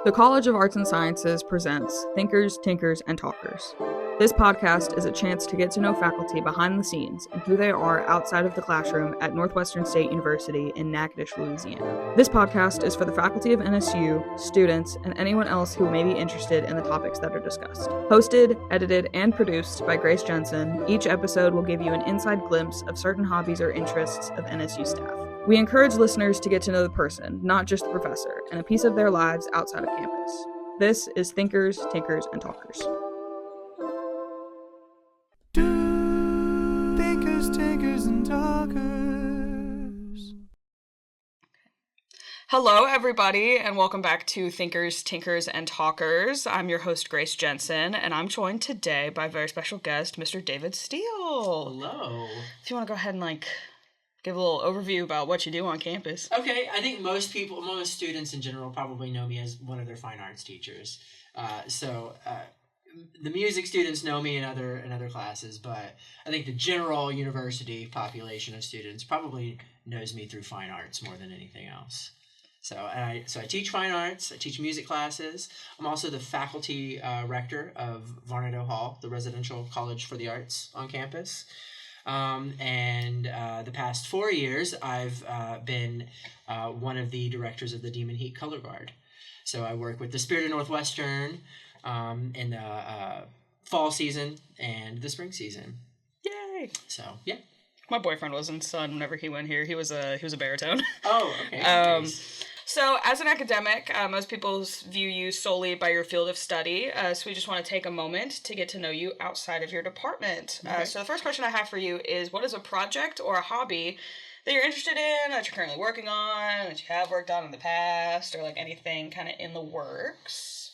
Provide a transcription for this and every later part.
The College of Arts and Sciences presents Thinkers, Tinkers, and Talkers. This podcast is a chance to get to know faculty behind the scenes and who they are outside of the classroom at Northwestern State University in Natchitoches, Louisiana. This podcast is for the faculty of NSU, students, and anyone else who may be interested in the topics that are discussed. Hosted, edited, and produced by Grace Jensen, each episode will give you an inside glimpse of certain hobbies or interests of NSU staff. We encourage listeners to get to know the person, not just the professor, and a piece of their lives outside of campus. This is Thinkers, Tinkers, and Talkers. Thinkers, Tinkers, and Talkers. Hello, everybody, and welcome back to Thinkers, Tinkers, and Talkers. I'm your host, Grace Jensen, and I'm joined today by a very special guest, Mr. David Steele. Hello. If you want to go ahead and, give a little overview about what you do on campus. Okay, I think most students in general probably know me as one of their fine arts teachers. The music students know me in other classes, but I think the general university population of students probably knows me through fine arts more than anything else. So I teach fine arts, I teach music classes. I'm also the faculty rector of Varnado Hall, the residential college for the arts on campus. The past 4 years, I've been one of the directors of the Demon Heat Color Guard. So I work with the Spirit of Northwestern in the fall season and the spring season. Yay! So, yeah. My boyfriend was in Sun whenever he went here. He was a baritone. Oh, okay. Nice. So, as an academic, most people view you solely by your field of study, so we just want to take a moment to get to know you outside of your department. Okay. So the first question I have for you is, what is a project or a hobby that you're interested in, that you're currently working on, that you have worked on in the past, or anything kind of in the works?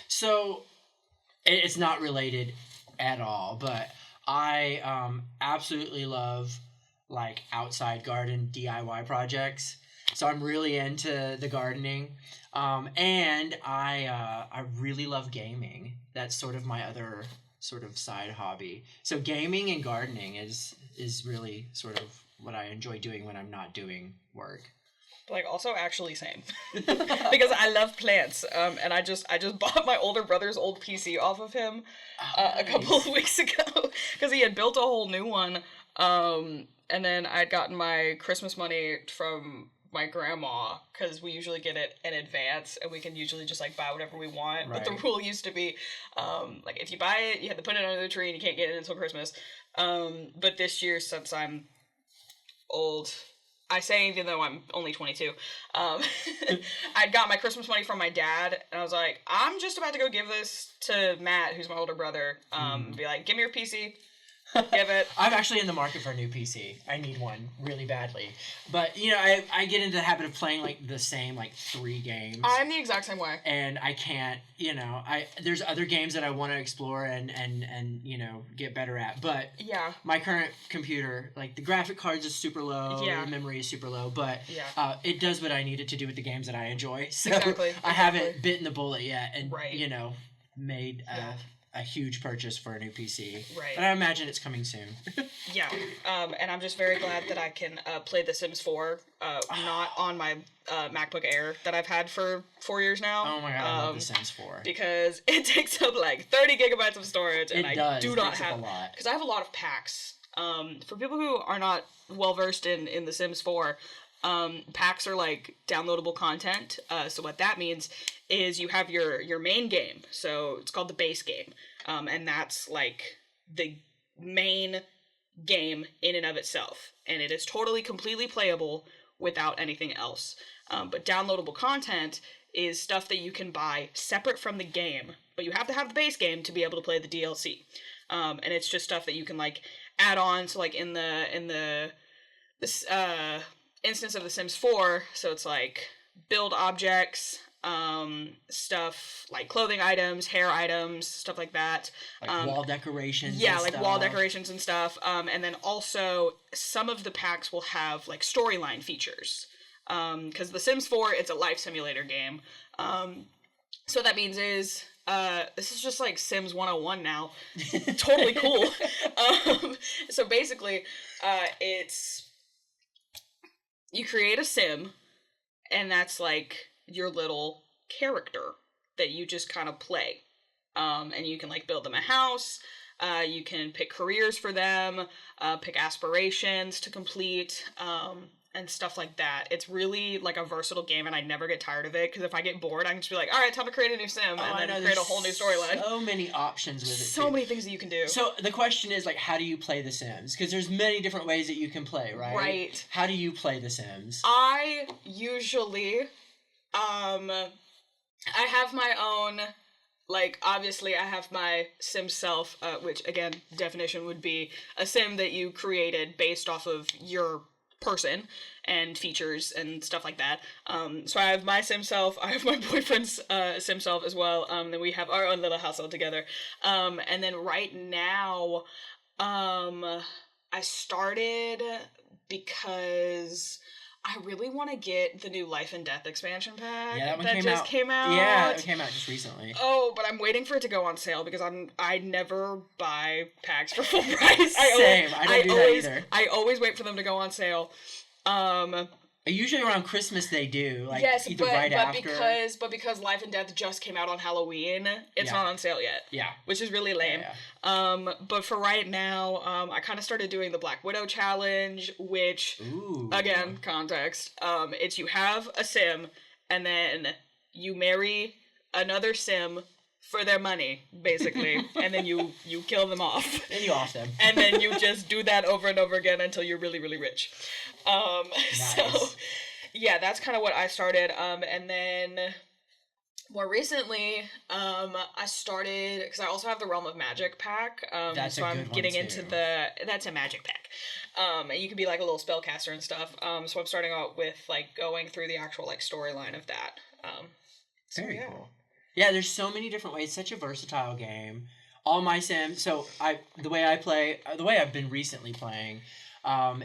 So, it's not related at all, but I absolutely love, outside garden DIY projects. So I'm really into the gardening, and I really love gaming. That's sort of my other sort of side hobby. So gaming and gardening is really sort of what I enjoy doing when I'm not doing work. Also actually same. Because I love plants, and I just bought my older brother's old PC off of him a couple of weeks ago, because he had built a whole new one, and then I'd gotten my Christmas money from my grandma, because we usually get it in advance, and we can usually just buy whatever we want. Right. But the rule used to be, if you buy it, you have to put it under the tree, and you can't get it until Christmas. But this year, since I'm old, I say even though I'm only 22, I got my Christmas money from my dad, and I was like, I'm just about to go give this to Matt, who's my older brother, be like, give me your PC. Give it. I'm actually in the market for a new PC. I need one really badly. But, I get into the habit of playing, the same, 3 games. I'm the exact same way. And I can't, there's other games that I want to explore and get better at. But yeah, my current computer, the graphic cards is super low, the memory is super low, but it does what I need it to do with the games that I enjoy. So exactly. I haven't bitten the bullet yet and, right. Made a huge purchase for a new PC. Right. But I imagine it's coming soon. Yeah. And I'm just very glad that I can play The Sims 4, not on my MacBook Air that I've had for 4 years now. Oh my god, I love The Sims 4. Because it takes up 30 gigabytes of storage, and I do not have... Because I have a lot of packs. For people who are not well-versed in The Sims 4, packs are downloadable content. So what that means is you have your main game. So it's called the base game. And that's the main game in and of itself. And it is totally completely playable without anything else. But downloadable content is stuff that you can buy separate from the game, but you have to have the base game to be able to play the DLC. And it's just stuff that you can add on. So in this instance of The Sims 4, so it's build objects, stuff clothing items, hair items, stuff like that. Wall decorations. Yeah, and stuff. Wall decorations and stuff. And then also some of the packs will have storyline features. Because The Sims 4, it's a life simulator game. So what that means is this is just Sims 101 now. Totally cool. So basically, it's you create a sim, and that's your little character. that you just kind of play. And you can, like, build them a house. You can pick careers for them, pick aspirations to complete, and stuff like that. It's really, like, a versatile game, and I never get tired of it, because if I get bored, I can just be like, all right, time to create a new sim, and then create a whole new storyline. So many options with it. So many things that you can do. So the question is, like, how do you play The Sims? Because there's many different ways that you can play, right? Right. How do you play The Sims? I usually, I have my own, like, obviously I have my sim self, which, again, definition would be a sim that you created based off of your person and features and stuff like that. So I have my sim self, I have my boyfriend's sim self as well, then we have our own little household together. And then right now, I started because I really want to get the new Life and Death expansion pack. Yeah, that one came out. Yeah, it came out just recently. Oh, but I'm waiting for it to go on sale because I never buy packs for full price. Same. I don't do that either. I always wait for them to go on sale. Usually around Christmas they do, like yes, either right after. Because Life and Death just came out on Halloween, it's not on sale yet. Yeah. Which is really lame. Yeah. But for right now, I kind of started doing the Black Widow challenge, which, again, context, it's you have a sim, and then you marry another sim for their money, basically, and then you kill them off. And you off them. And then you just do that over and over again until you're really, really rich. Nice. So, yeah, that's kind of what I started. And then more recently, I started, because I also have the Realm of Magic pack. That's so a I'm good getting one into too. that's a magic pack. And you can be like a little spellcaster and stuff. So I'm starting out with like going through the actual like storyline of that. Very cool. Yeah, there's so many different ways. It's such a versatile game. All my Sims, the way I've been recently playing,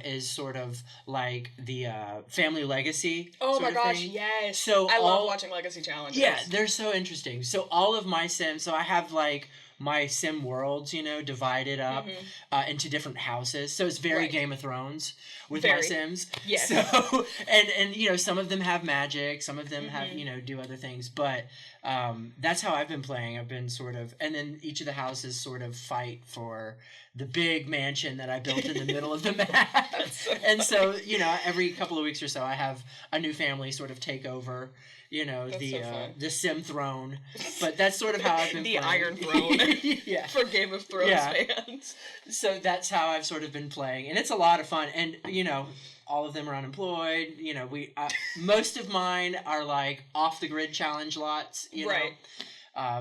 is sort of like the family legacy. Oh sort my of gosh, thing. yes! So I love watching legacy challenges. Yeah, they're so interesting. So all of my Sims, so I have like my sim worlds, divided up into different houses. So it's very Game of Thrones with my Sims. Yes. So and some of them have magic, some of them have do other things, but that's how I've been playing. I've been sort of, and then each of the houses sort of fight for the big mansion that I built in the middle of the map. And so every couple of weeks or so, I have a new family sort of take over. The Sim throne, but that's sort of how I've been the playing. Iron Throne yeah. for Game of Thrones fans. So that's how I've sort of been playing, and it's a lot of fun. And all of them are unemployed. We most of mine are like off the grid challenge lots. Right.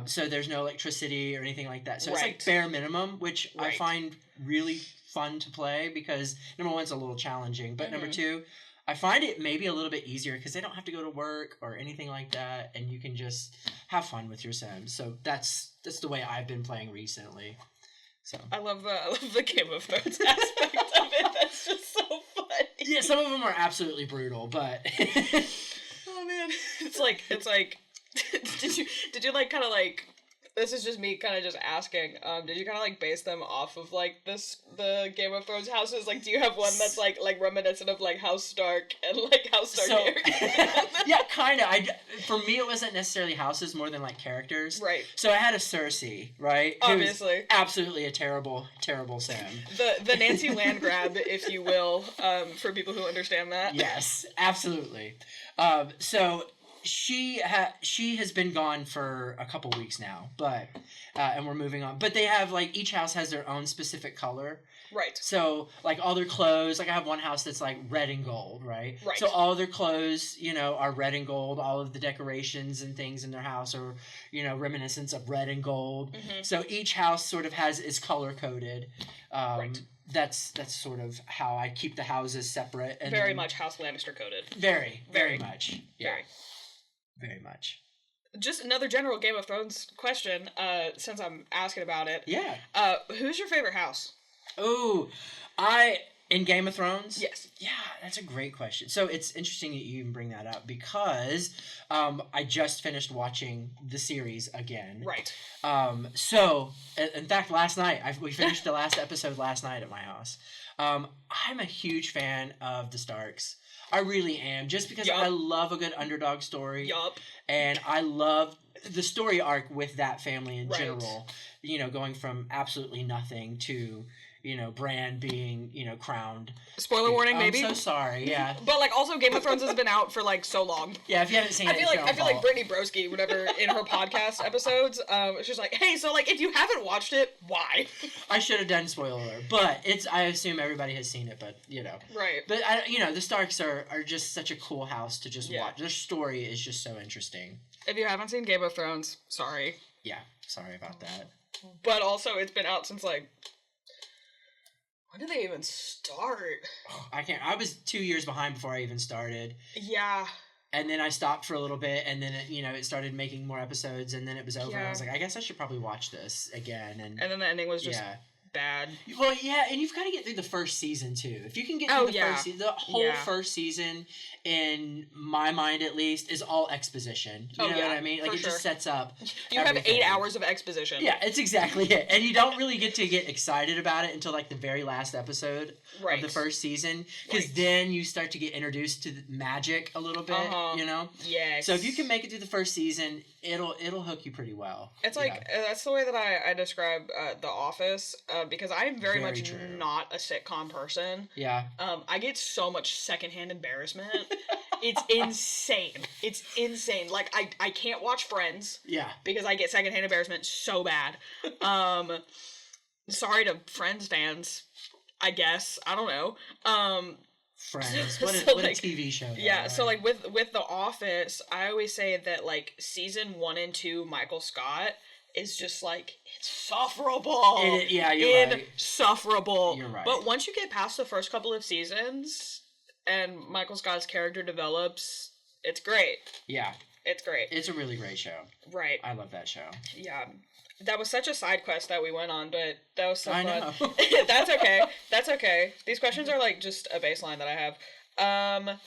So there's no electricity or anything like that. So it's like bare minimum, which I find really fun to play because number one, it's a little challenging, but number two, I find it maybe a little bit easier because they don't have to go to work or anything like that, and you can just have fun with your Sims. So that's the way I've been playing recently. So I love the Game of Thrones aspect of it. That's just so funny. Yeah, some of them are absolutely brutal, but oh man, it's like did you like kind of like. This is just me kind of just asking, did you kind of, like, base them off of, like, the Game of Thrones houses? Like, do you have one that's, like reminiscent of, like, House Stark and, like, House Targaryen? Yeah, kind of. For me, it wasn't necessarily houses more than, like, characters. Right. So I had a Cersei, right? Obviously. Who's absolutely a terrible, terrible Sim. The Nancy Landgrab, if you will, for people who understand that. Yes, absolutely. So... She has been gone for a couple weeks now, but and we're moving on. But they have like each house has their own specific color. Right. So like all their clothes, like I have one house that's like red and gold, right? Right. So all their clothes, are red and gold. All of the decorations and things in their house are, reminiscence of red and gold. Mm-hmm. So each house sort of is color coded. Right. That's sort of how I keep the houses separate. And very much House Lannister coded. Very much. Yeah. Very much. Just another general Game of Thrones question, since I'm asking about it. Yeah. Who's your favorite house? Oh, in Game of Thrones? Yes. Yeah, that's a great question. So it's interesting that you even bring that up because I just finished watching the series again. Right. So, in fact, last night, we finished the last episode last night at my house. I'm a huge fan of the Starks. I really am, just because I love a good underdog story. Yup. And I love the story arc with that family in Right. general, you know, going from absolutely nothing to, you know, Bran being, you know, crowned. Spoiler warning, maybe. I'm so sorry, yeah. But like, also, Game of Thrones has been out for like so long. Yeah, if you haven't seen it, I feel like Brittany Broski, whenever in her podcast episodes, she's like, "Hey, so like, if you haven't watched it, why?" I should have done spoiler alert, but I assume everybody has seen it, but you know. Right. But you know, the Starks are just such a cool house to just watch. Their story is just so interesting. If you haven't seen Game of Thrones, sorry. Yeah, sorry about that. But also, it's been out since like, when did they even start? I was 2 years behind before I even started. Yeah. And then I stopped for a little bit, and then it started making more episodes, and then it was over. And I was like, I guess I should probably watch this again. And then the ending was just bad. Well, yeah, and you've got to get through the first season too. If you can get through first season, the whole first season, in my mind at least, is all exposition. You know what I mean? Like, it just sets up. You have 8 hours of exposition. Yeah, it's exactly it. And you don't really get to get excited about it until like the very last episode of the first season, because then you start to get introduced to the magic a little bit. You know? Yes. So if you can make it through the first season, it'll hook you pretty well. It's like that's the way that I describe The Office, because I am very much true. not a sitcom person. Yeah. I get so much secondhand embarrassment. It's insane. It's insane. Like, I can't watch Friends. Yeah. Because I get secondhand embarrassment so bad. Sorry to Friends fans, I guess. I don't know. Friends. So What a TV show. Yeah, right? So like with The Office, I always say that like season 1 and 2 Michael Scott is just like insufferable. You're right. Insufferable. You're right. But once you get past the first couple of seasons and Michael Scott's character develops, it's great. Yeah. It's great. It's a really great show. Right. I love that show. Yeah. That was such a side quest that we went on, but that was so fun. I know. That's okay. That's okay. These questions are like just a baseline that I have.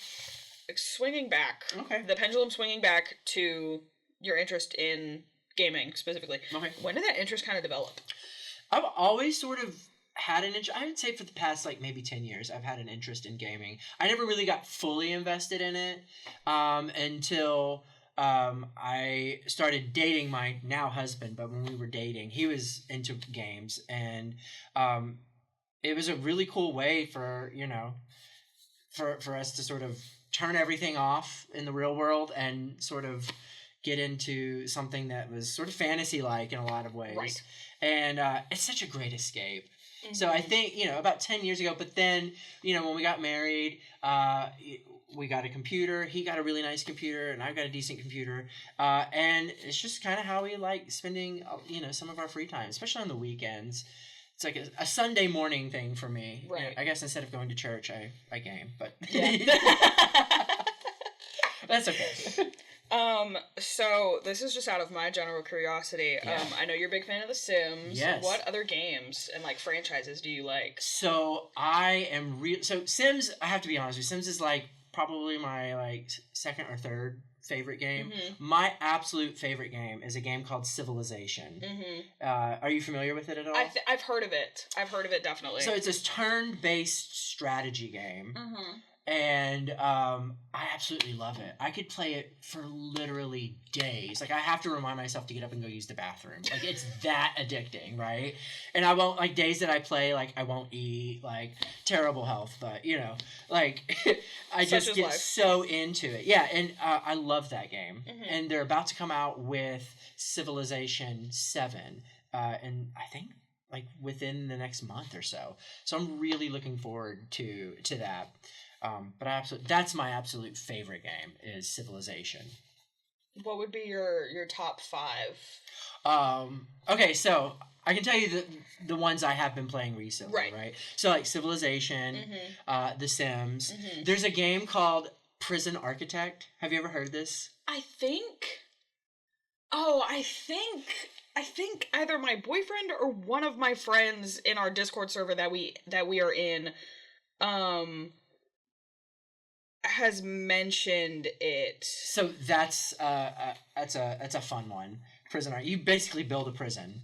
Swinging back. Okay. The pendulum swinging back to your interest in gaming specifically. Okay. When did that interest kind of develop? I've always sort of had an interest. I would say for the past like maybe 10 years, I've had an interest in gaming. I never really got fully invested in it until I started dating my now husband. But when we were dating, he was into games, and it was a really cool way for for us to sort of turn everything off in the real world and sort of get into something that was sort of fantasy-like in a lot of ways. Right. And it's such a great escape. Mm-hmm. So I think, about 10 years ago, but then, when we got married, we got a computer. He got a really nice computer, and I've got a decent computer. And it's just kind of how we like spending, some of our free time, especially on the weekends. It's like a Sunday morning thing for me. Right. I guess instead of going to church, I game, but Yeah. that's okay. So this is just out of my general curiosity. Yeah. I know you're a big fan of The Sims. Yes. What other games and like franchises do you like? So I am so Sims, I have to be honest with you, Sims is like probably my like second or third favorite game. Mm-hmm. My absolute favorite game is a game called Civilization. Mm-hmm. Are you familiar with it at all? I've heard of it. I've heard of it, definitely. So it's this turn-based strategy game. Mm-hmm. And I absolutely love it. I could play it for literally days. Like, I have to remind myself to get up and go use the bathroom. Like, it's that addicting, right? And I won't, like, days that I play, like, I won't eat, like, terrible health, but, like, I just get so into it. Yeah, and I love that game. Mm-hmm. And they're about to come out with Civilization 7, and I think, like, within the next month or so. So I'm really looking forward to that. But that's my absolute favorite game is Civilization. What would be your top 5? Okay, so I can tell you the ones I have been playing recently, right? So like Civilization, mm-hmm. The Sims. Mm-hmm. There's a game called Prison Architect. Have you ever heard of this? I think either my boyfriend or one of my friends in our Discord server that we are in, has mentioned it. So that's a fun one. Prison Art. You basically build a prison,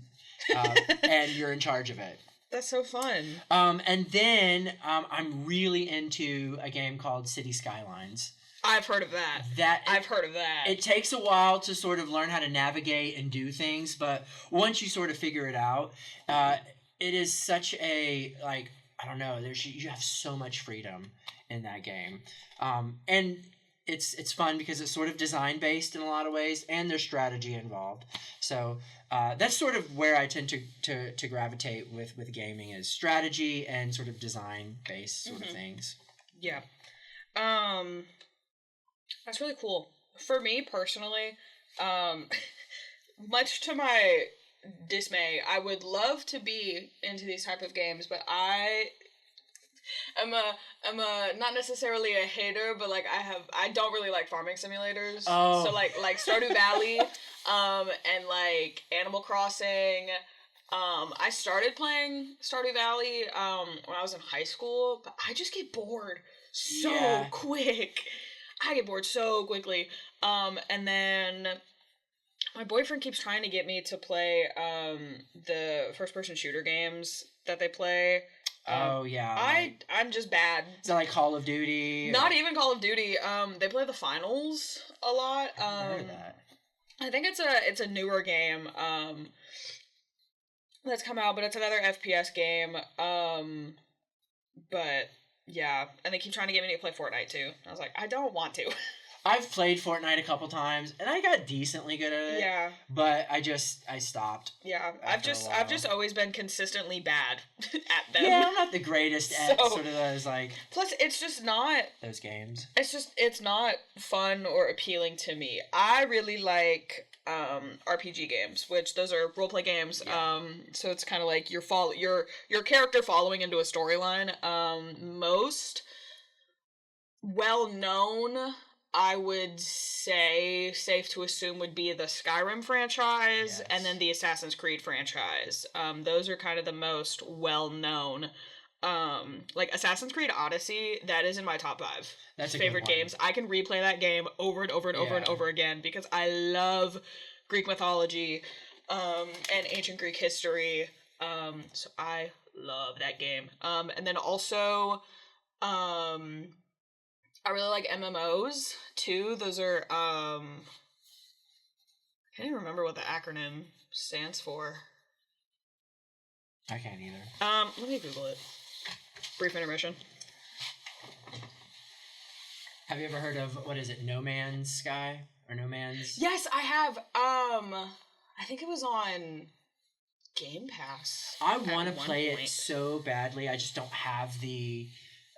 and you're in charge of it. That's so fun. And then I'm really into a game called City Skylines. I've heard of that. I've heard of that. It takes a while to sort of learn how to navigate and do things, but once you sort of figure it out, it is such a, like, I don't know, you have so much freedom in that game. And it's fun because it's sort of design based in a lot of ways, and there's strategy involved. So that's sort of where I tend to gravitate with gaming, is strategy and sort of design based sort of things. Yeah. That's really cool. For me personally, much to my dismay, I would love to be into these type of games, but I'm a not necessarily a hater, but like I don't really like farming simulators. Oh. So like Stardew Valley, and like Animal Crossing. I started playing Stardew Valley when I was in high school, but I just get bored so quick. I get bored so quickly. And then my boyfriend keeps trying to get me to play the first-person shooter games that they play. Oh, yeah. I'm just bad. Is that like Call of Duty? Not even Call of Duty. They play the finals a lot. I've heard of that. I think it's a newer game that's come out, but it's another FPS game. But yeah, and they keep trying to get me to play Fortnite too. I was like, I don't want to. I've played Fortnite a couple times, and I got decently good at it. Yeah. But I stopped. Yeah, I've just always been consistently bad at them. Yeah, I'm not the greatest at sort of those, like... Plus, it's just not... those games. It's not fun or appealing to me. I really like RPG games, which those are roleplay games. Yeah. So it's kind of like your character following into a storyline. Most well-known, I would say, safe to assume, would be the Skyrim franchise, and then the Assassin's Creed franchise. Those are kind of the most well-known. Like Assassin's Creed Odyssey, that is in my top 5 favorite games. I can replay that game over and over and over and over again because I love Greek mythology, and ancient Greek history. So I love that game. And then also, I really like MMOs, too. Those are, I can't even remember what the acronym stands for. I can't either. Let me Google it. Brief intermission. Have you ever heard of, what is it, No Man's Sky? Or No Man's... Yes, I have. I think it was on Game Pass. I want to play it so badly. I just don't have the...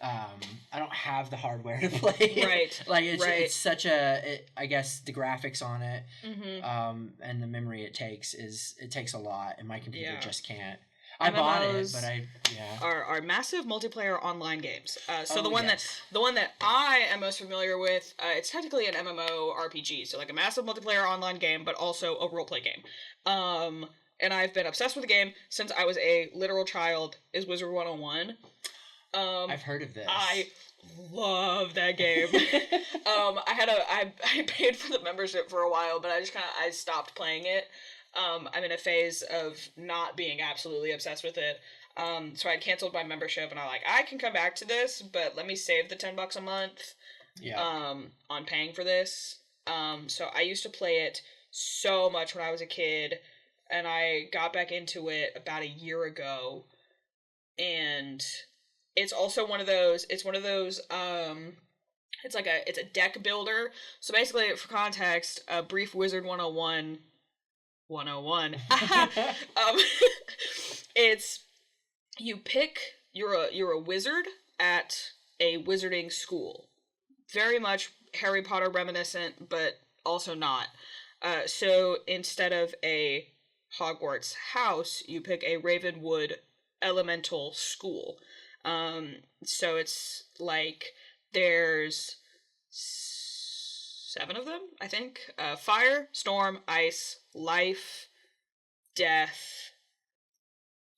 I don't have the hardware to play it. Right. Like, it's such I guess the graphics on it, and the memory it takes a lot, and my computer just can't. I bought it, but are massive multiplayer online games. So the one that I am most familiar with, it's technically an MMO RPG, so like a massive multiplayer online game, but also a roleplay game. And I've been obsessed with the game since I was a literal child, is Wizard 101. I've heard of this. I love that game. I paid for the membership for a while, but I stopped playing it. I'm in a phase of not being absolutely obsessed with it. So I canceled my membership, and I can come back to this, but let me save the $10 a month. On paying for this. So I used to play it so much when I was a kid, and I got back into it about a year ago, and it's also one of those, it's a deck builder. So basically, for context, a brief Wizard 101, it's, you're a wizard at a wizarding school. Very much Harry Potter reminiscent, but also not. So instead of a Hogwarts house, you pick a Ravenwood elemental school. So it's like there's 7 of them, I think. Fire, storm, ice, life, death,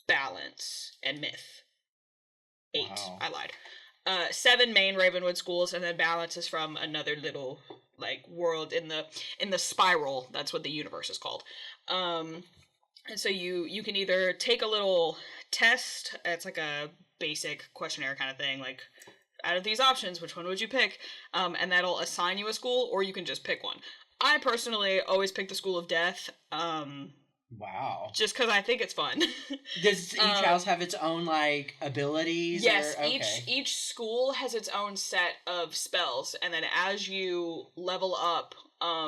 balance, and myth. 8. Wow. I lied. 7 main Ravenwood schools, and then balance is from another little world in the spiral. That's what the universe is called. And so you can either take a little test. It's like a basic questionnaire kind of thing, out of these options, which one would you pick? And that'll assign you a school, or you can just pick one. I personally always pick the School of Death. Wow. Just because I think it's fun. Does each house have its own, like, abilities? Yes, or, okay. each school has its own set of spells, and then as you level up,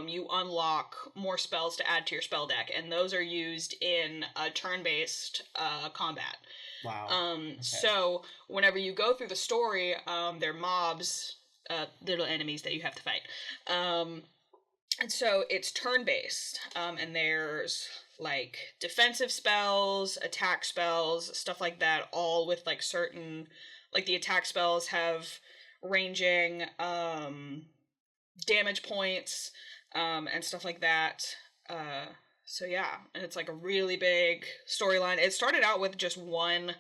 you unlock more spells to add to your spell deck, and those are used in a turn-based combat. Wow. Okay. So, whenever you go through the story, they're mobs, little enemies that you have to fight. And so, it's turn-based, and there's like defensive spells, attack spells, stuff like that, all with like certain, like the attack spells have ranging damage points and stuff like that. So yeah, and it's like a really big storyline. It started out with just one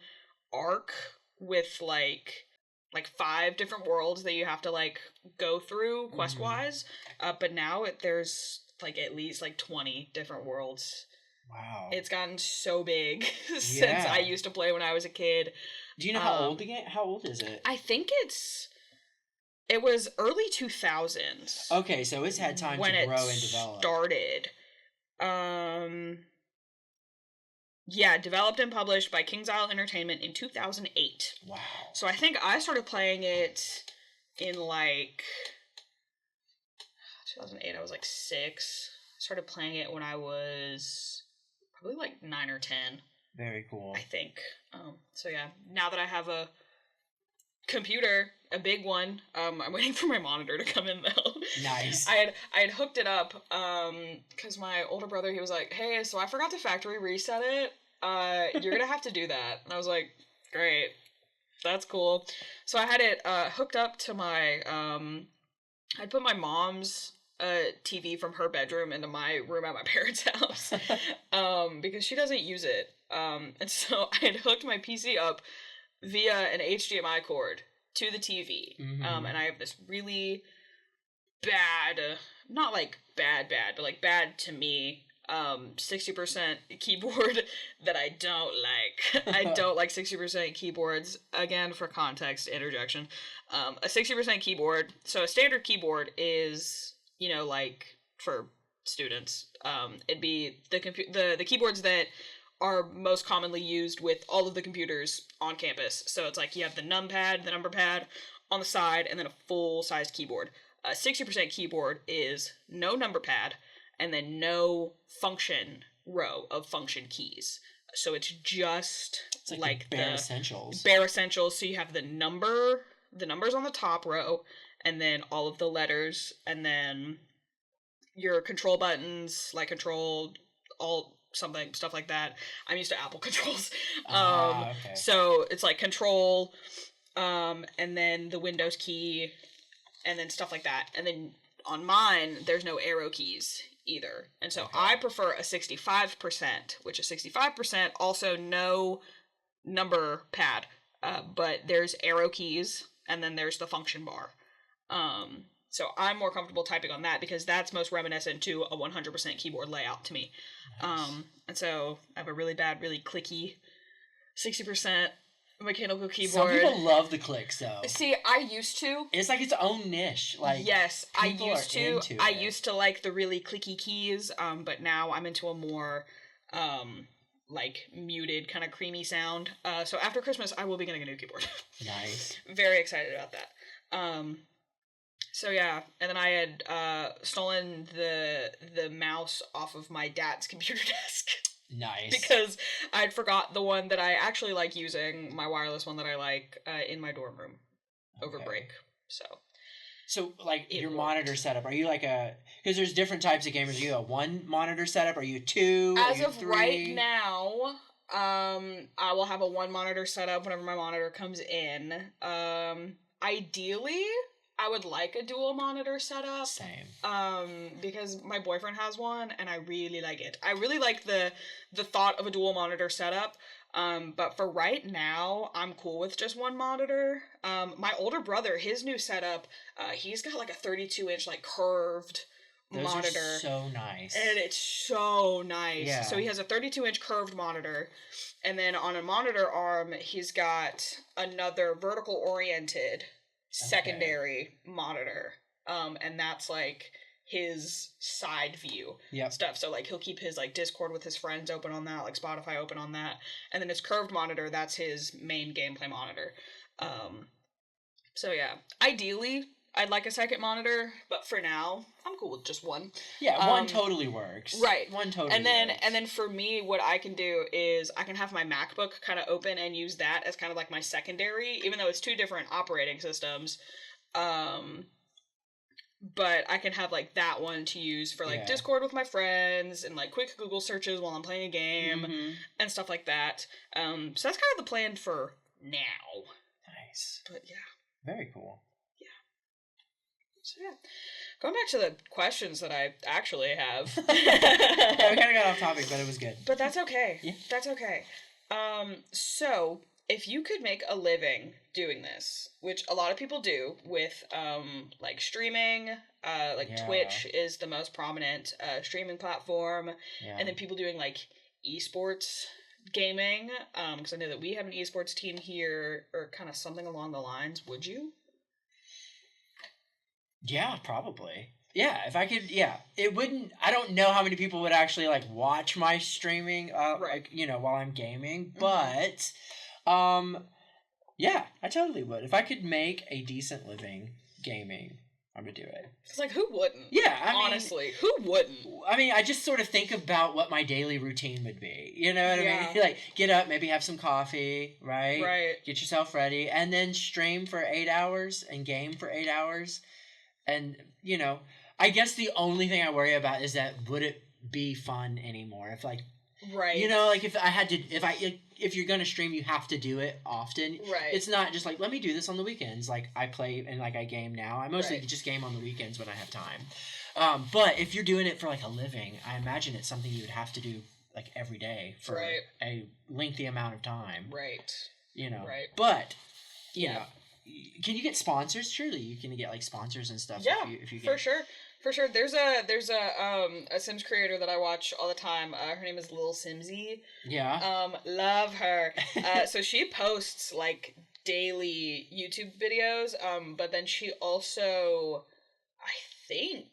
arc with like 5 different worlds that you have to like go through quest wise, but now there's like at least like 20 different worlds. Wow. It's gotten so big since I used to play when I was a kid. Do you know how old is it? I think it was early 2000s. Okay, so it's had time to grow and develop. Started. Yeah, developed and published by King's Isle Entertainment in 2008. Wow. So I think I started playing it in like 2008. I was like 6. Started playing it when I was probably like 9 or 10. Very cool. I think. So yeah, now that I have a computer, a big one, I'm waiting for my monitor to come in though. Nice. I had hooked it up because my older brother, he was like, hey, so I forgot to factory reset it. You're gonna have to do that. And I was like, great, that's cool. So I had it hooked up to my I'd put my mom's TV from her bedroom into my room at my parents' house because she doesn't use it. And so I had hooked my PC up via an HDMI cord to the TV. And I have this really bad, not like bad, but like bad to me, 60% keyboard that I don't like. I don't like 60% keyboards. Again, for context, interjection. A 60% keyboard, so a standard keyboard is, you know, like for students, it'd be the keyboards that are most commonly used with all of the computers on campus. So it's like you have the numpad, the number pad on the side, and then a full-sized keyboard. A 60% keyboard is no number pad, and then no function row of function keys. So it's just like the bare essentials. Bare essentials. So you have the numbers on the top row, and then all of the letters, and then your control buttons, like control, alt, something, stuff like that. I'm used to Apple controls. Okay. So it's like control, and then the Windows key, and then stuff like that. And then on mine, there's no arrow keys either. And so I prefer a 65%, which is 65%, also no number pad, but there's arrow keys, and then there's the function bar. So I'm more comfortable typing on that because that's most reminiscent to a 100% keyboard layout to me. Nice. And so I have a really bad, really clicky 60% mechanical keyboard. Some people love the clicks though. See, I used to. It's like its own niche. Like, yes, I used to. I used to like the really clicky keys, but now I'm into a more like muted, kind of creamy sound. So after Christmas, I will be getting a new keyboard. Nice. Very excited about that. So yeah, and then I had stolen the mouse off of my dad's computer desk. Nice. Because I'd forgot the one that I actually like using, my wireless one that I like, in my dorm room over break. So like your monitor setup, are you like because there's different types of gamers. Are you a 1 monitor setup? Are you 2? As of 3? Right now, I will have a 1 monitor setup whenever my monitor comes in. Ideally, I would like a dual monitor setup. Same. Because my boyfriend has one, and I really like it. I really like the thought of a dual monitor setup. But for right now, I'm cool with just 1 monitor. My older brother, his new setup, he's got like a 32-inch like curved monitor. Those are so nice. And it's so nice. Yeah. So he has a 32-inch curved monitor, and then on a monitor arm, he's got another vertical oriented secondary monitor. And that's like his side view stuff. So like he'll keep his like Discord with his friends open on that, like Spotify open on that. And then his curved monitor, that's his main gameplay monitor. So yeah, ideally I'd like a second monitor, but for now I'm cool with just one. Yeah, one totally works. Right. One totally works. And then for me, what I can do is I can have my MacBook kind of open and use that as kind of like my secondary, even though it's two different operating systems. But I can have like that one to use for like Discord with my friends and like quick Google searches while I'm playing a game and stuff like that. So that's kind of the plan for now. Nice. But yeah. Very cool. Yeah. So yeah. Going back to the questions that I actually have. Yeah, we kind of got off topic, but it was good. But that's okay. Yeah. That's okay. So if you could make a living doing this, which a lot of people do with, like streaming, Twitch is the most prominent, streaming platform, and then people doing like esports gaming, because I know that we have an esports team here, or kind of something along the lines. Would you? Yeah, probably. Yeah, if I could, it wouldn't, I don't know how many people would actually, like, watch my streaming, like, you know, while I'm gaming, but, yeah, I totally would. If I could make a decent living gaming, I'm gonna do it. It's like, who wouldn't? Yeah, honestly, who wouldn't? I mean, I just sort of think about what my daily routine would be, you know what I mean? Like, get up, maybe have some coffee, right? Right. Get yourself ready, and then stream for 8 hours and game for 8 hours, and, you know, I guess the only thing I worry about is that would it be fun anymore? If like, right, you know, like if you're gonna stream, you have to do it often. Right. It's not just like, let me do this on the weekends. Like I play and like I game now. I mostly just game on the weekends when I have time. But if you're doing it for like a living, I imagine it's something you would have to do like every day for a lengthy amount of time. Right. You know. Right. But you know, can you get sponsors? Surely you can get like sponsors and stuff. Yeah, if you get... for sure. For sure. There's a Sims creator that I watch all the time. Her name is Lil Simsy. Yeah. Love her. So she posts like daily YouTube videos. But then she also, I think,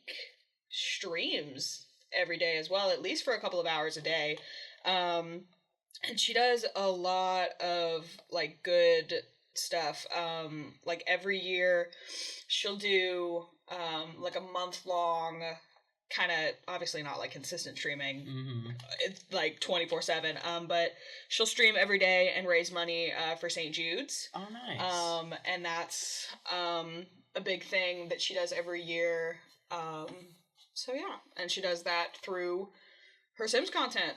streams every day as well, at least for a couple of hours a day. And she does a lot of like good stuff. Like every year she'll do like a month-long kind of, obviously not like consistent streaming, it's like 24/7, but she'll stream every day and raise money for St. Jude's. Oh, nice. And that's a big thing that she does every year. So yeah, and she does that through her Sims content.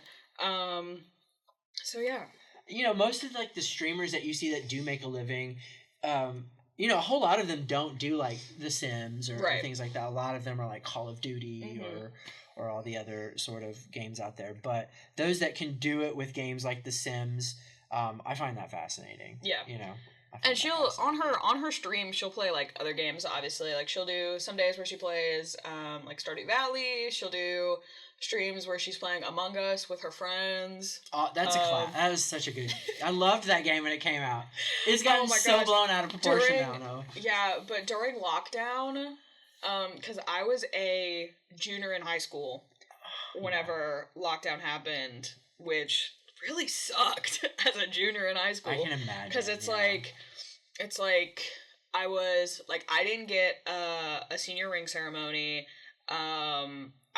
So yeah. You know, most of like the streamers that you see that do make a living, you know, a whole lot of them don't do like The Sims or things like that. A lot of them are like Call of Duty or all the other sort of games out there. But those that can do it with games like The Sims, I find that fascinating. Yeah. You know. And she'll on her stream she'll play like other games, obviously. Like she'll do some days where she plays like Stardew Valley. She'll do streams where she's playing Among Us with her friends. Oh, that's a class. That was such a good. I loved that game when it came out. It's gotten so blown out of proportion now, though. Yeah, but during lockdown, because I was a junior in high school whenever lockdown happened, which really sucked as a junior in high school. I can imagine. Because it's like I was like, I didn't get a senior ring ceremony.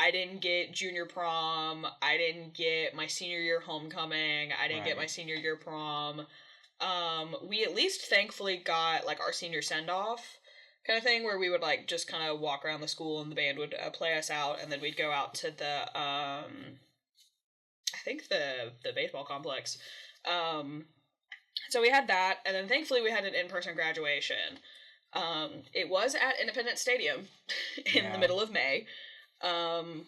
I didn't get junior prom. I didn't get my senior year homecoming. I didn't get my senior year prom. We at least thankfully got like our senior send off kind of thing where we would like just kind of walk around the school and the band would play us out, and then we'd go out to the I think the baseball complex. So we had that, and then thankfully we had an in-person graduation. It was at Independence Stadium in the middle of May. And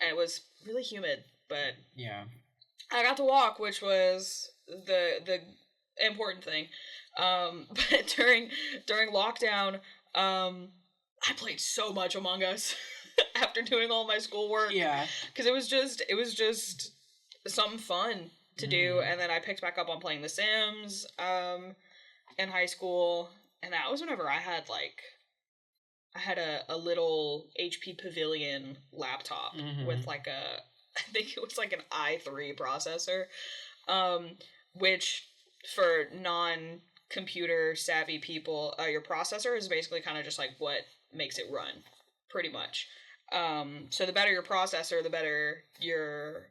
it was really humid, but I got to walk, which was the important thing. But during lockdown, I played so much Among Us after doing all my schoolwork. Yeah, because it was just something fun to do, and then I picked back up on playing The Sims in high school, And that was whenever I had a little HP Pavilion laptop with like I think it was like an i3 processor, which for non-computer savvy people, your processor is basically kind of just like what makes it run, pretty much. So the better your processor, the better your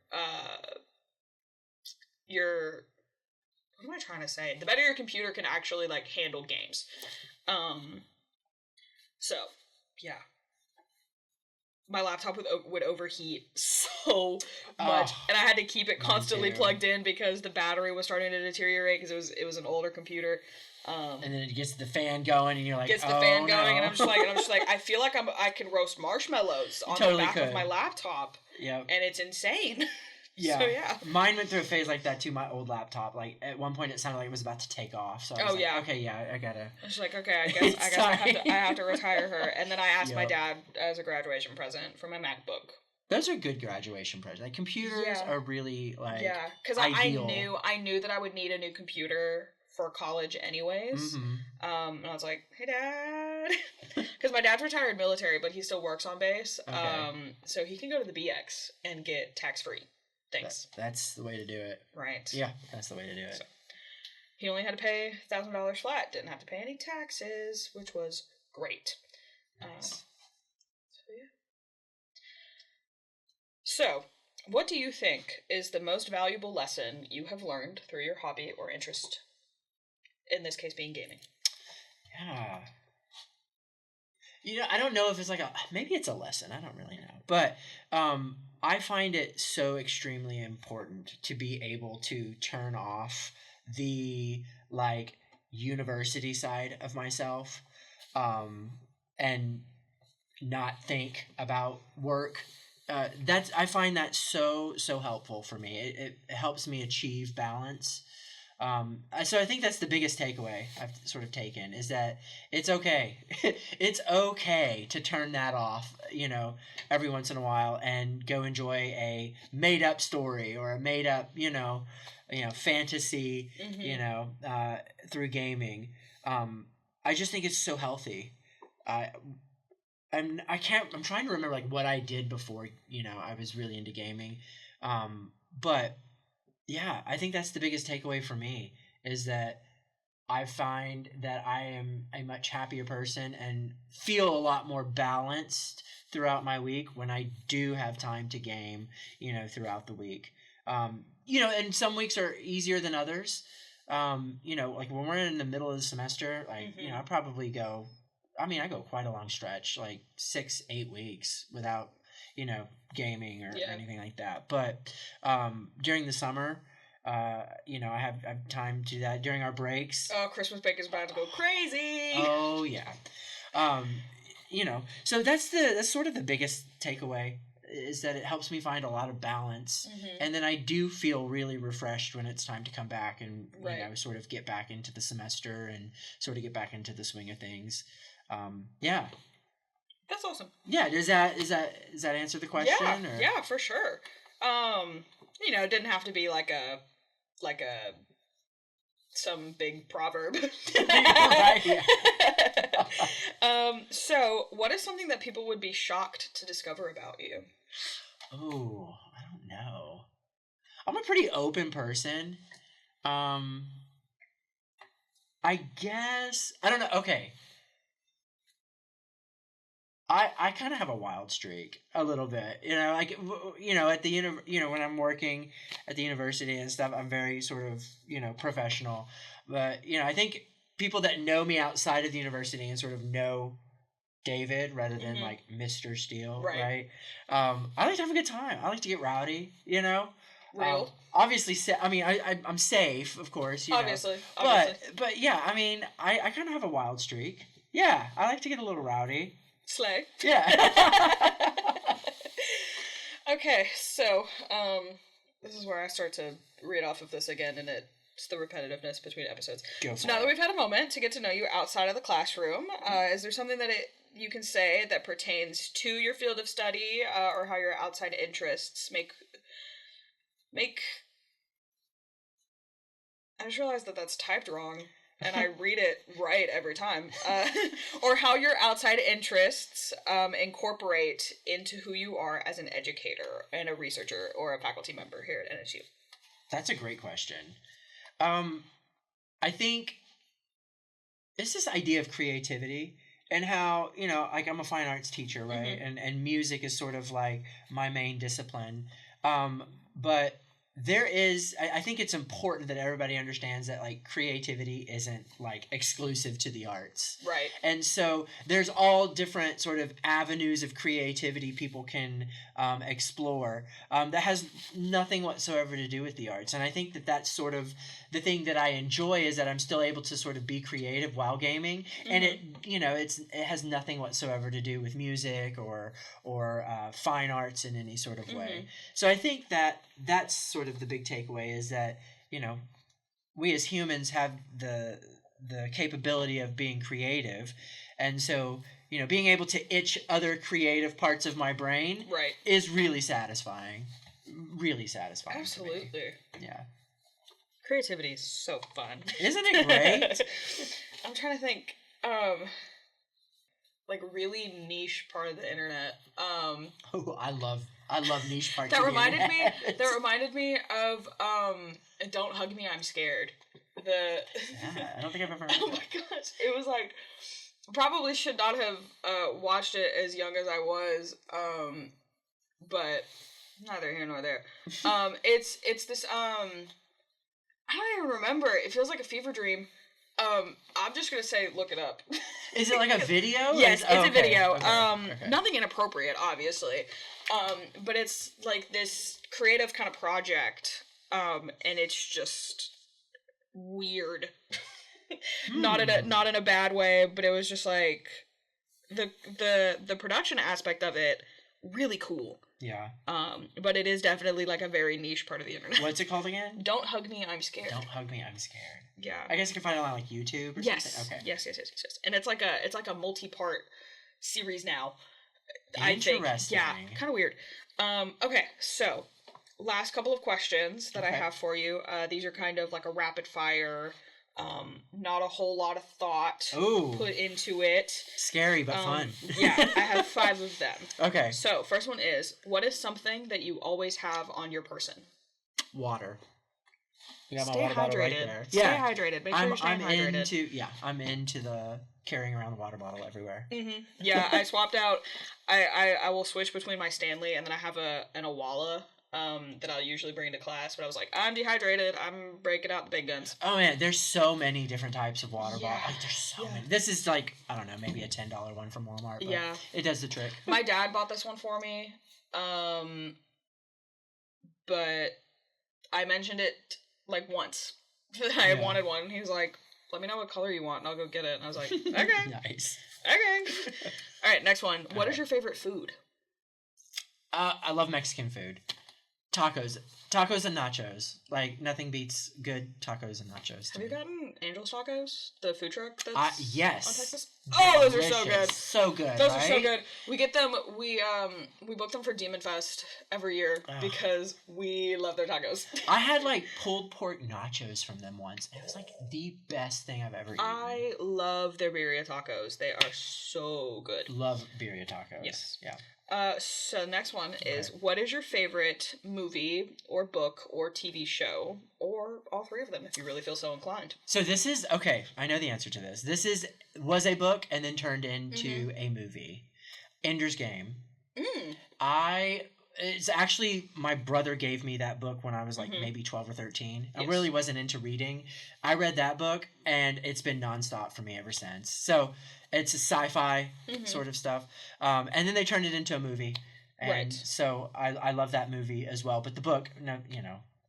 what am I trying to say? The better your computer can actually like handle games. So yeah, my laptop would overheat so much, and I had to keep it constantly plugged in because the battery was starting to deteriorate because it was an older computer. And then it gets the fan going, and you're like, gets the fan going, and I'm just like, I feel like I can roast marshmallows on the back of my laptop. Yeah, and it's insane. Yeah. So yeah, mine went through a phase like that too. My old laptop, like at one point, it sounded like it was about to take off. So I was okay, yeah, I gotta. I was like, okay, I guess I have to retire her. And then I asked my dad as a graduation present for my MacBook. Those are good graduation presents. Like computers are really like because I knew that I would need a new computer for college anyways. And I was like, hey Dad, because my dad's retired military, but he still works on base. Okay. So he can go to the BX and get tax-free things. That's the way to do it. Right. Yeah, that's the way to do it. So, he only had to pay $1,000 flat. Didn't have to pay any taxes, which was great. Nice. So, what do you think is the most valuable lesson you have learned through your hobby or interest? In this case, being gaming. Yeah. I don't know if it's like maybe it's a lesson. I don't really know. But I find it so extremely important to be able to turn off the like university side of myself and not think about work. I find that so helpful for me. It helps me achieve balance. So I think that's the biggest takeaway I've sort of taken is that it's okay. It's okay to turn that off, every once in a while and go enjoy a made up story or a made up, fantasy, through gaming. I just think it's so healthy. I'm trying to remember like what I did before, I was really into gaming. But yeah, I think that's the biggest takeaway for me is that I find that I am a much happier person and feel a lot more balanced throughout my week when I do have time to game, throughout the week. And some weeks are easier than others. Like when we're in the middle of the semester, like, I probably I go quite a long stretch, like 6-8 weeks without gaming or anything like that. But during the summer, I have time to do that during our breaks. Oh, Christmas break is about to go crazy. Oh yeah. So that's sort of the biggest takeaway is that it helps me find a lot of balance, and then I do feel really refreshed when it's time to come back and sort of get back into the semester and sort of get back into the swing of things. Yeah. That's awesome. Yeah, does that answer the question? Yeah, for sure. It didn't have to be like a some big proverb. Right, yeah. So what is something that people would be shocked to discover about you? Oh, I don't know. I'm a pretty open person. I guess I don't know. Okay. I kind of have a wild streak a little bit, like, at the, when I'm working at the university and stuff, I'm very sort of, professional, but, I think people that know me outside of the university and sort of know David rather than like Mr. Steele, right? I like to have a good time. I like to get rowdy, Real. Obviously, I'm safe, of course, obviously. But yeah, I kind of have a wild streak. Yeah, I like to get a little rowdy. Slay. Yeah. Okay, so this is where I start to read off of this again, and it's the repetitiveness between episodes. So now that we've had a moment to get to know you outside of the classroom, is there something that you can say that pertains to your field of study or how your outside interests make? I just realized that that's typed wrong. and I read it right every time. Or how your outside interests incorporate into who you are as an educator and a researcher or a faculty member here at NSU. That's a great question. I think it's this idea of creativity and how, like I'm a fine arts teacher, right? Mm-hmm. And music is sort of like my main discipline. But there is, I think it's important that everybody understands that like creativity isn't like exclusive to the arts. Right. And so there's all different sort of avenues of creativity people can explore that has nothing whatsoever to do with the arts. And I think that that's sort of the thing that I enjoy is that I'm still able to sort of be creative while gaming. Mm-hmm. And it has nothing whatsoever to do with music or fine arts in any sort of way. Mm-hmm. So I think that that's sort of the big takeaway is that, we as humans have the capability of being creative. And so, being able to itch other creative parts of my brain is really satisfying. Really satisfying. Absolutely. Yeah. Creativity is so fun. Isn't it great? I'm trying to think, like really niche part of the internet. Oh, I love niche parts. That reminded me of "Don't Hug Me, I'm Scared." I don't think I've ever heard. Oh my gosh, it was like probably should not have watched it as young as I was, but neither here nor there. It's this I don't even remember. It feels like a fever dream. I'm just gonna say look it up. Is it like a video? Yes, it's a video. Okay. Nothing inappropriate, obviously. But it's like this creative kind of project, and it's just weird. Not in a bad way, but it was just like the production aspect of it really cool. Yeah. But it is definitely like a very niche part of the internet. What's it called again? Don't Hug Me, I'm Scared. Don't Hug Me, I'm Scared. Yeah. I guess you can find it on like YouTube or something. Okay. Yes. And it's like a multi-part series now. Interesting. I think. Yeah. Kind of weird. Okay, so last couple of questions that I have for you. These are kind of like a rapid fire. Not a whole lot of thought put into it. Scary but fun. Yeah, I have 5 of them. Okay. So, first one is, what is something that you always have on your person? Water. You got Stay my water bottle right hydrated. there. Stay hydrated. Make sure you're staying hydrated. I'm into the carrying around the water bottle everywhere. Mm-hmm. Yeah, I swapped out. I will switch between my Stanley and then I have an Awala. That I'll usually bring to class, but I was like, I'm dehydrated. I'm breaking out the big guns. Oh man, there's so many different types of water bottles. Like, there's so many. This is like, I don't know, maybe a $10 one from Walmart. But it does the trick. My dad bought this one for me, but I mentioned it like once that I wanted one. He was like, "Let me know what color you want, and I'll go get it." And I was like, "Okay, nice, okay." All right, next one. What is your favorite food? I love Mexican food. Tacos and nachos. Like, nothing beats good tacos and nachos. Have you gotten Angel's Tacos? The food truck that's yes. on Texas? Oh, those are so good. So good, Those are so good. We get them, we book them for Demon Fest every year because we love their tacos. I had, like, pulled pork nachos from them once. It was, like, the best thing I've ever eaten. I love their birria tacos. They are so good. Love birria tacos. Yes. Yeah. So the next one is, what is your favorite movie or book or TV show, or all 3 of them if you really feel so inclined? So this is, okay, I know the answer to this. This was a book and then turned into a movie. Ender's Game. It's actually, my brother gave me that book when I was like maybe 12 or 13. Yes. I really wasn't into reading. I read that book and it's been nonstop for me ever since. So it's a sci-fi sort of stuff. And then they turned it into a movie. And so I love that movie as well. But the book,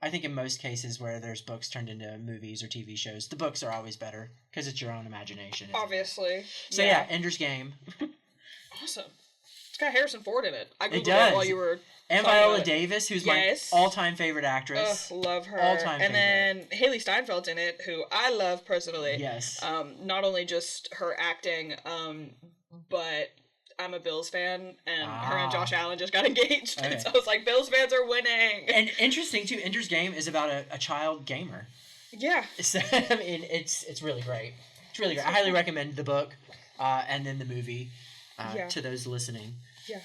I think in most cases where there's books turned into movies or TV shows, the books are always better because it's your own imagination. Obviously. So yeah, Ender's Game. Awesome. It's got Harrison Ford in it. I googled it while you were and Viola Davis, who's my all-time favorite actress. Love her. All-time favorite. And then Haley Steinfeld's in it, who I love personally. Yes. Not only just her acting, but I'm a Bills fan, and her and Josh Allen just got engaged. Okay. So I was like, Bills fans are winning. And interesting, too, Ender's Game is about a child gamer. Yeah. So, I mean, it's really great. It's really great. I highly recommend the book, and then the movie, to those listening. Yeah.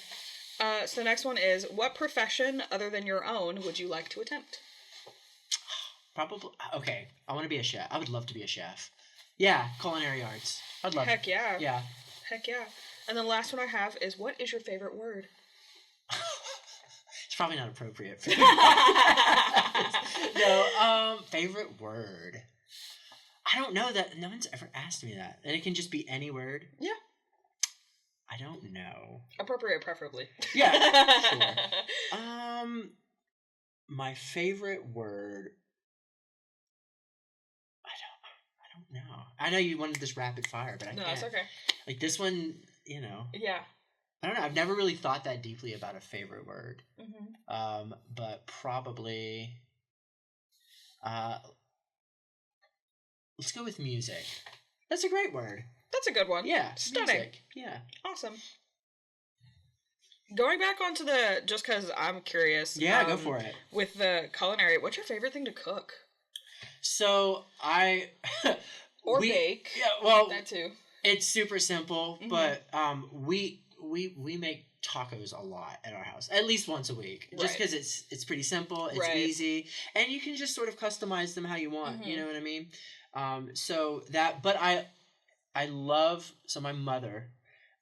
So the next one is, what profession other than your own would you like to attempt? Probably, okay, I want to be a chef. I would love to be a chef. Yeah, culinary arts. I'd love Heck yeah. Yeah. Heck yeah. And the last one I have is, what is your favorite word? It's probably not appropriate for No, favorite word. I don't know that. No one's ever asked me that. And it can just be any word. Yeah. I don't know. Appropriate, preferably. Yeah, sure. My favorite word. I don't know. I know you wanted this rapid fire, but I can't. No, it's okay. Like this one, Yeah. I don't know. I've never really thought that deeply about a favorite word. Mm-hmm. But probably, let's go with music. That's a great word. That's a good one. Yeah. Stunning. Music. Yeah. Awesome. Going back onto just because I'm curious. Yeah, go for it. With the culinary, what's your favorite thing to cook? So Or bake. Yeah, well, that too. It's super simple, but we make tacos a lot at our house, at least once a week, just because it's pretty simple, it's easy, and you can just sort of customize them how you want. You know what I mean? But I love. So my mother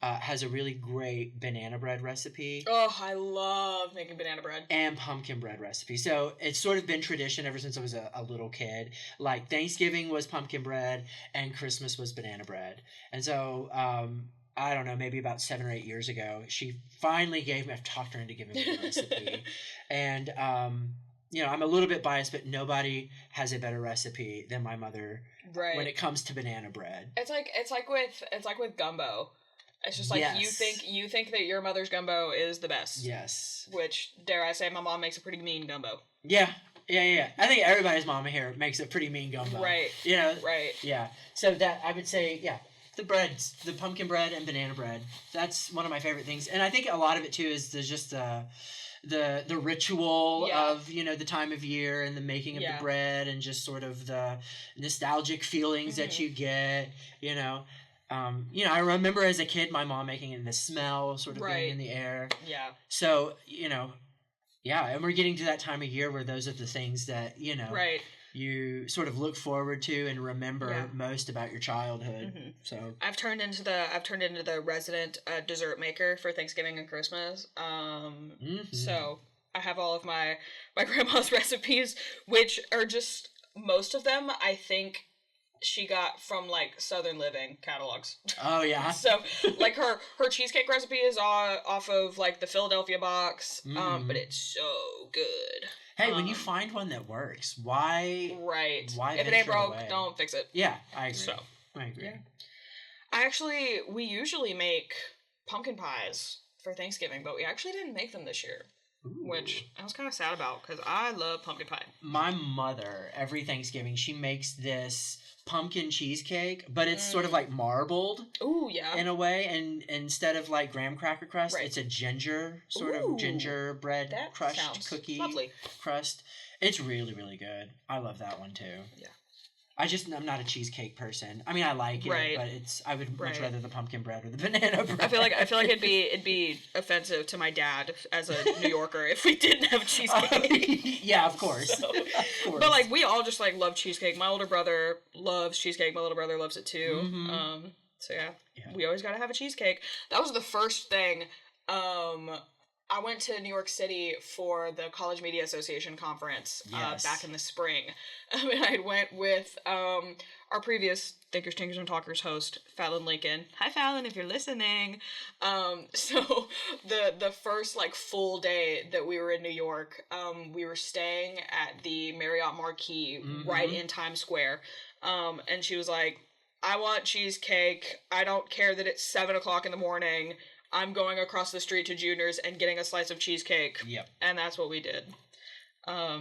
has a really great banana bread recipe. Oh, I love making banana bread. And pumpkin bread recipe. So it's sort of been tradition ever since I was a little kid. Like Thanksgiving was pumpkin bread and Christmas was banana bread. And so, I don't know, maybe about 7 or 8 years ago, she finally I've talked her into giving me the recipe. And, I'm a little bit biased, but nobody has a better recipe than my mother when it comes to banana bread. It's like with gumbo. It's just like you think that your mother's gumbo is the best. Yes. Which, dare I say, my mom makes a pretty mean gumbo. Yeah. I think everybody's mama here makes a pretty mean gumbo. Right. Right. Yeah. So that I would say, the breads, the pumpkin bread and banana bread. That's one of my favorite things, and I think a lot of it too is just the ritual of the time of year and the making of the bread and just sort of the nostalgic feelings that you get. I remember as a kid my mom making it and the smell sort of being in the air. Yeah. So, and we're getting to that time of year where those are the things that, you sort of look forward to and remember most about your childhood. Mm-hmm. So I've turned into the resident dessert maker for Thanksgiving and Christmas. So I have all of my grandma's recipes, which are just, most of them I think she got from Southern Living catalogs. Oh yeah. So her cheesecake recipe is off of the Philadelphia box. But it's so good. Hey, when you find one that works, why if it ain't broke, don't fix it. Yeah, I agree. So I agree. Yeah. We usually make pumpkin pies for Thanksgiving, but we actually didn't make them this year. Ooh. Which I was kind of sad about because I love pumpkin pie. My mother, every Thanksgiving, she makes this pumpkin cheesecake, but it's sort of marbled. Ooh, yeah. In a way, and instead of graham cracker crust, it's a gingerbread crushed cookie crust. It's really, really good. I love that one too. Yeah. I'm not a cheesecake person. I mean, I like it, but I would much rather the pumpkin bread or the banana bread. I feel like it'd be offensive to my dad as a New Yorker if we didn't have cheesecake. Yeah, of course. So, of course. But we all just love cheesecake. My older brother loves cheesecake. My little brother loves it too. Mm-hmm. So we always gotta have a cheesecake. That was the first thing. I went to New York City for the College Media Association conference back in the spring. And I went with our previous Thinkers, Tinkers, and Talkers host, Fallon Lincoln. Hi, Fallon, if you're listening. So the first full day that we were in New York, we were staying at the Marriott Marquis right in Times Square. And she was like, I want cheesecake. I don't care that it's 7 o'clock in the morning. I'm going across the street to Junior's and getting a slice of cheesecake. Yep. And that's what we did. I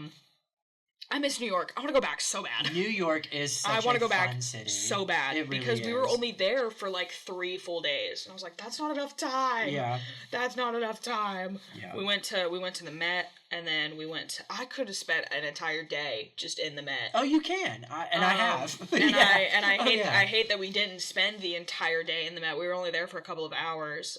miss New York. I want to go back so bad. New York is such a fun city. So bad. It really because we were only there for 3 full days. And I was like, that's not enough time. Yeah. That's not enough time. Yeah. We went to the Met And then we went to, I could have spent an entire day just in the Met. Oh, you can. I have. And Yeah. I hate that we didn't spend the entire day in the Met. We were only there for a couple of hours.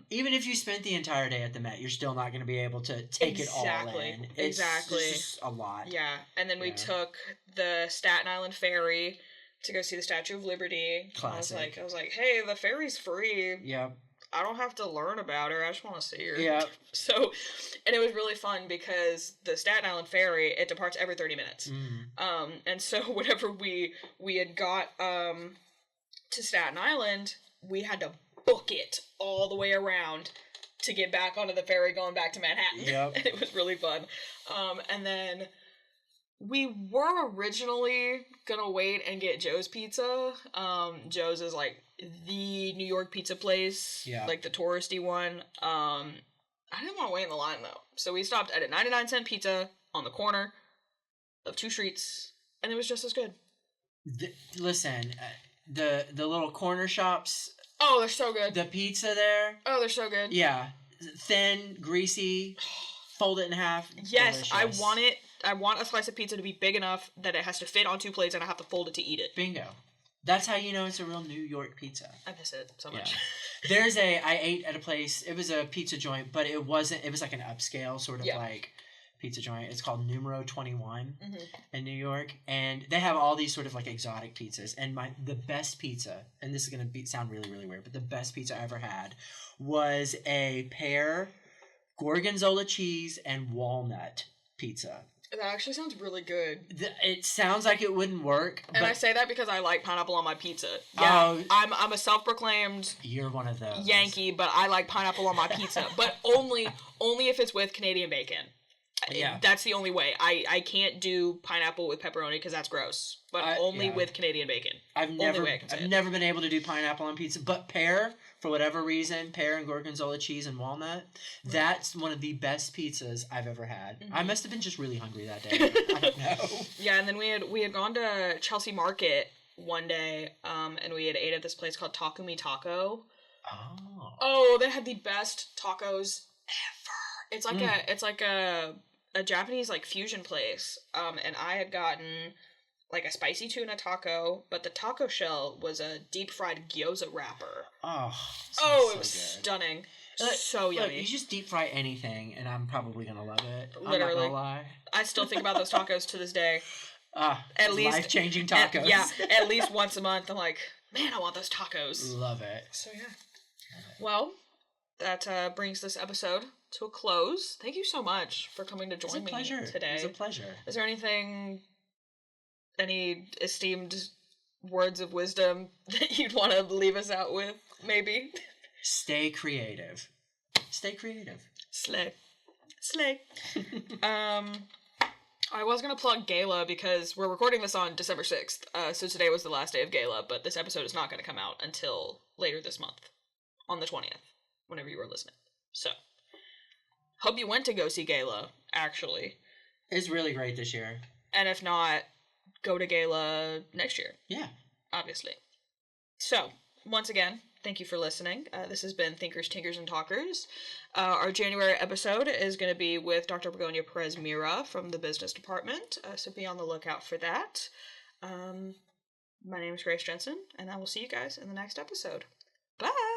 Even if you spent the entire day at the Met, you're still not going to be able to take it all in. It's just a lot. Yeah. And then we took the Staten Island ferry to go see the Statue of Liberty. Classic. I was like, hey, the ferry's free. Yep. I don't have to learn about her. I just want to see her. Yep. So, and it was really fun because the Staten Island ferry, it departs every 30 minutes. And so whenever we had got to Staten Island, we had to book it all the way around to get back onto the ferry going back to Manhattan. Yep. And it was really fun. And then we were originally gonna wait and get Joe's Pizza. Joe's is like the New York pizza place, like the touristy one. I didn't want to wait in the line though, so we stopped at a 99-cent pizza on the corner of 2 streets, and it was just as good. Listen, the little corner shops. Oh, they're so good. The pizza there. Oh, they're so good. Yeah, thin, greasy. Fold it in half. Yes, Delicious. I want a slice of pizza to be big enough that it has to fit on 2 plates and I have to fold it to eat it. Bingo. That's how you know it's a real New York pizza. I miss it so much. Yeah. I ate at a place, it was a pizza joint, but it was like an upscale sort of like pizza joint. It's called Numero 21 in New York. And they have all these sort of like exotic pizzas. And the best pizza, and this is going to sound really, really weird, but the best pizza I ever had was a pear, gorgonzola cheese, and walnut pizza. That actually sounds really good. It sounds like it wouldn't work. And I say that because I like pineapple on my pizza. Yeah, I'm a self-proclaimed you're one of those Yankee, but I like pineapple on my pizza. But only if it's with Canadian bacon. Yeah, that's the only way. I can't do pineapple with pepperoni because that's gross. But only with Canadian bacon. I've never been able to do pineapple on pizza, but pear, for whatever reason, pear and gorgonzola cheese and walnut, that's one of the best pizzas I've ever had. I must have been just really hungry that day. I don't know. Yeah, and then we had gone to Chelsea Market one day, and we had ate at this place called Takumi Taco. Oh, they had the best tacos ever. It's like a Japanese like fusion place. And I had gotten like a spicy tuna taco, but the taco shell was a deep fried gyoza wrapper. It was stunning. So yummy. Look, you just deep fry anything, and I'm probably gonna love it. Literally. I'm not gonna lie. I still think about those tacos to this day. At least life-changing tacos. At least once a month, I'm like, man, I want those tacos. Love it. So yeah. Well, that brings this episode to a close. Thank you so much for coming to join me today. It was a pleasure. Is there any esteemed words of wisdom that you'd want to leave us out with, maybe? Stay creative. Stay creative. Slay. I was going to plug Gala because we're recording this on December 6th, so today was the last day of Gala, but this episode is not going to come out until later this month, on the 20th, whenever you are listening. So, hope you went to go see Gala, actually. It's really great this year. And if not, go to Gala next year. Yeah. Obviously. So, once again, thank you for listening. This has been Thinkers, Tinkers, and Talkers. Our January episode is going to be with Dr. Begonia Perez Mira from the business department, so be on the lookout for that. My name is Grace Jensen, and I will see you guys in the next episode. Bye!